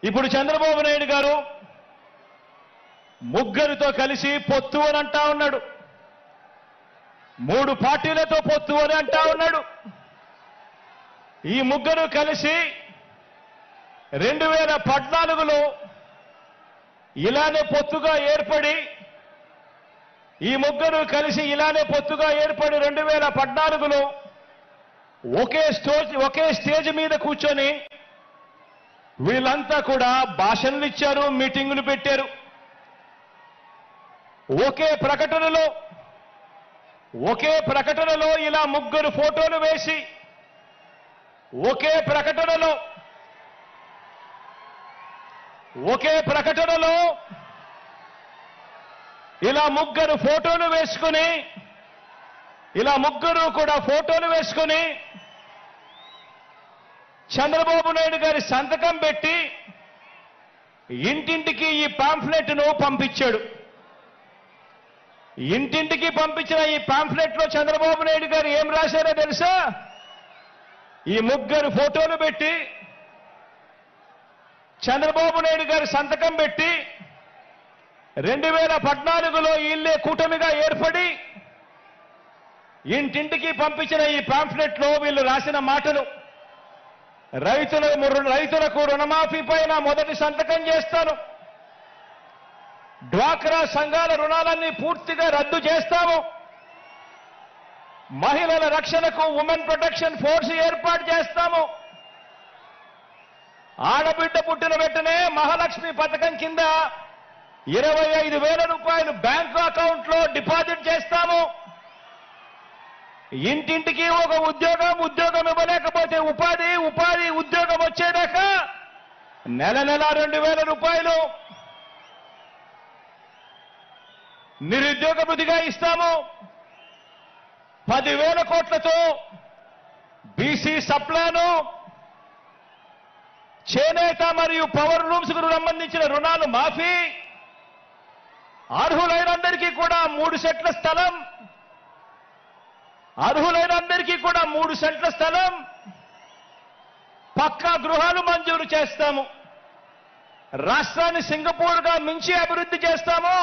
ఇప్పుడు చంద్రబాబు నాయుడు గారు ముగ్గురితో కలిసి పొత్తు అని అంటా ఉన్నాడు. 3 పార్టీలతో పొత్తు అని అంటా ఉన్నాడు. ఈ ముగ్గురు కలిసి 2014లో ఇలానే పొత్తుగా ఏర్పడి 2014లో ఒకే స్టేజ్ మీద కూర్చొని వీళ్ళంతా కూడా భాషణలు ఇచ్చారు, మీటింగులు పెట్టారు. ఒకే ప్రకటనలో ఇలా ముగ్గురు ఫోటోలు వేసి ఒకే ప్రకటనలో ఇలా ముగ్గురు ఫోటోలు వేసుకుని చంద్రబాబు నాయుడు గారి సంతకం పెట్టి ఇంటింటికి ఈ పాంఫ్లెట్ను పంపించాడు. ఇంటింటికి పంపించిన ఈ పాంఫ్లెట్లో చంద్రబాబు నాయుడు గారు ఏం రాశారో తెలుసా? ఈ ముగ్గురు ఫోటోలు పెట్టి చంద్రబాబు నాయుడు గారి సంతకం పెట్టి 2014లో వీళ్ళే కూటమిగా ఏర్పడి ఇంటింటికి పంపించిన ఈ పాంఫ్లెట్లో వీళ్ళు రాసిన మాటలు: రైతులకు రుణమాఫీ పైన మొదటి సంతకం చేస్తాను, డ్వాక్రా సంఘాల రుణాలన్నీ పూర్తిగా రద్దు చేస్తాము, మహిళల రక్షణకు ఉమెన్ ప్రొటెక్షన్ ఫోర్స్ ఏర్పాటు చేస్తాము, ఆడబిడ్డ పుట్టిన వెంటనే మహాలక్ష్మి పథకం కింద 25,000 రూపాయలు బ్యాంకు అకౌంట్లో డిపాజిట్ చేస్తాము, ఇంటింటికి ఒక ఉద్యోగం ఇవ్వలేకపోతే ఉపాధి ఉద్యోగం వచ్చేదాకా నెల 2,000 రూపాయలు నిరుద్యోగ భృతిగా ఇస్తాము, 10,000 కోట్లతో బీసీ సప్లాను, చేనేత మరియు పవర్ లూమ్స్ కు సంబంధించిన రుణాలు మాఫీ, అర్హులైనందరికీ కూడా 3 సెంట్ల స్థలం, పక్కా గృహాలు మంజూరు చేస్తాము, రాష్ట్రాన్ని సింగపూర్గా మించి అభివృద్ధి చేస్తాము,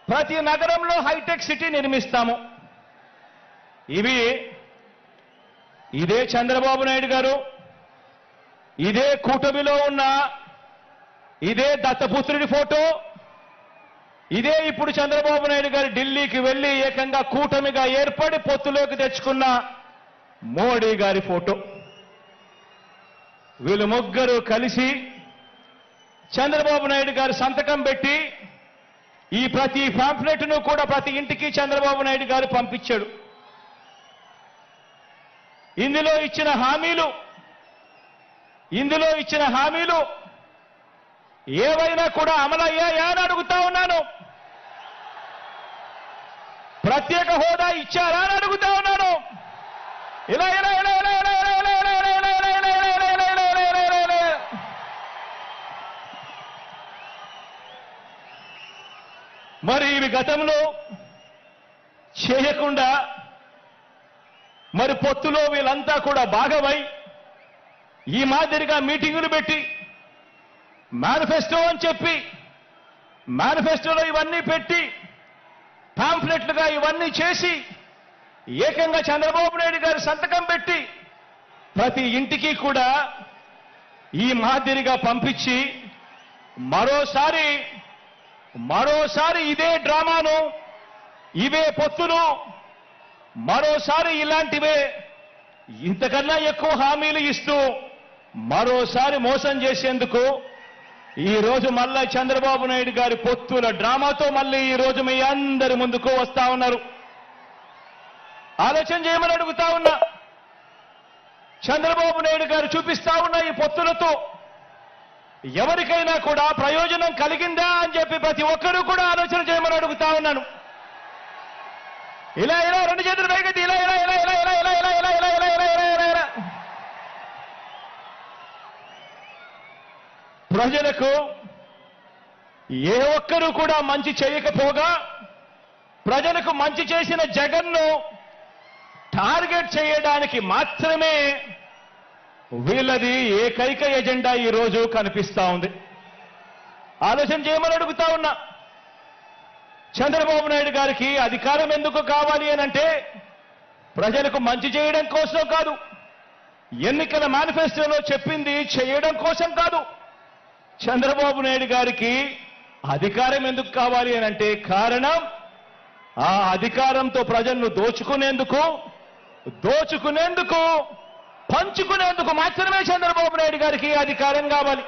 ప్రతి నగరంలో హైటెక్ సిటీ నిర్మిస్తాము. ఇదే చంద్రబాబు నాయుడు గారు, ఇదే కూటమిలో ఉన్న ఇదే దత్తపుత్రుడి ఫోటో, ఇదే ఇప్పుడు చంద్రబాబు నాయుడు గారు ఢిల్లీకి వెళ్లి ఏకంగా కూటమిగా ఏర్పడి పొత్తులోకి తెచ్చుకున్న మోడీ గారి ఫోటో. వీళ్ళు ముగ్గురు కలిసి చంద్రబాబు నాయుడు గారు సంతకం పెట్టి ఈ ప్రతి పాంఫ్లెట్ను కూడా ప్రతి ఇంటికి చంద్రబాబు నాయుడు గారు పంపించాడు. ఇందులో ఇచ్చిన హామీలు ఏవైనా కూడా అమలయ్యాయా అని అడుగుతా ఉన్నాను. ప్రత్యేక హోదా ఇచ్చారా అని అడుగుతా ఉన్నాను. మరి ఇవి గతంలో చేయకుండా మరి పొత్తులో వీళ్ళంతా కూడా భాగమై ఈ మాదిరిగా మీటింగులు పెట్టి మేనిఫెస్టో అని చెప్పి మేనిఫెస్టోలో ఇవన్నీ పెట్టి పాంఫ్లెట్లుగా ఇవన్నీ చేసి ఏకంగా చంద్రబాబు నాయుడు గారి సంతకం పెట్టి ప్రతి ఇంటికి కూడా ఈ మాదిరిగా పంపించి మరోసారి ఇదే డ్రామాను, ఇవే పొత్తును, మరోసారి ఇలాంటివే ఇంతకన్నా ఎక్కువ హామీలు ఇస్తూ మరోసారి మోసం చేసేందుకు ఈ రోజు మళ్ళా చంద్రబాబు నాయుడు గారి పొత్తుల డ్రామాతో మళ్ళీ ఈ రోజు మీ అందరి ముందుకు వస్తా ఉన్నారు. ఆలోచన చేయమని అడుగుతా ఉన్నా. చంద్రబాబు నాయుడు గారు చూపిస్తా ఉన్న ఈ పొత్తులతో ఎవరికైనా కూడా ప్రయోజనం కలిగిందా అని చెప్పి ప్రతి ఒక్కరూ కూడా ఆలోచన చేయమని అడుగుతా ఉన్నాను. ఇలా 2 చేతులు పైకెత్తి ఇలా ప్రజలకు ఏ ఒక్కరూ కూడా మంచి చేయకపోగా ప్రజలకు మంచి చేసిన జగన్ను టార్గెట్ చేయడానికి మాత్రమే వీళ్ళది ఏకైక ఎజెండా ఈ రోజు కనిపిస్తా ఉంది. ఆలోచన చేయమని అడుగుతా ఉన్నా. చంద్రబాబు నాయుడు గారికి అధికారం ఎందుకు కావాలి అనంటే ప్రజలకు మంచి చేయడం కోసం కాదు, ఎన్నికల మేనిఫెస్టోలో చెప్పింది చేయడం కోసం కాదు. చంద్రబాబు నాయుడు గారికి అధికారం ఎందుకు కావాలి అనంటే కారణం ఆ అధికారంతో ప్రజలను దోచుకునేందుకు పంచుకునేందుకు మాత్రమే చంద్రబాబు నాయుడు గారికి అధికారం కావాలి.